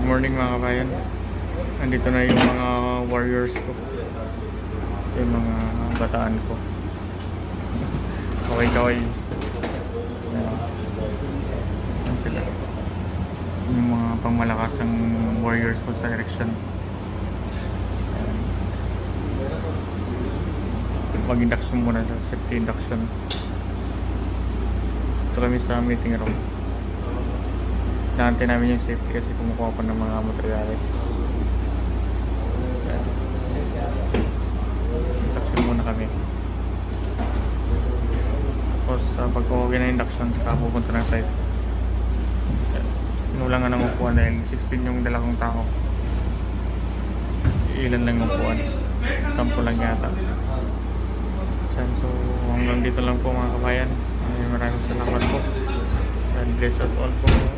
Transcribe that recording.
morning mga kabayan. Nandito na yung mga warriors ko. Yung mga bataan ko. Kaway-kaway. Yan sila. Yung mga pangmalakasang warriors ko sa erection. Mag-induction muna sa safety induction. Ito kami sa meeting room. Naantay namin yung safety kasi kumukuha pa ng mga materials. Induction muna kami. Tapos pagkuha na induction, saka pupunta ng site. Inulang nga ng upuan dahil 16 yung dala kong tao. Ilan lang upuan. 10 lang yata. So hanggang dito lang po mga kabayan. Maraming salamat po. God bless us all po.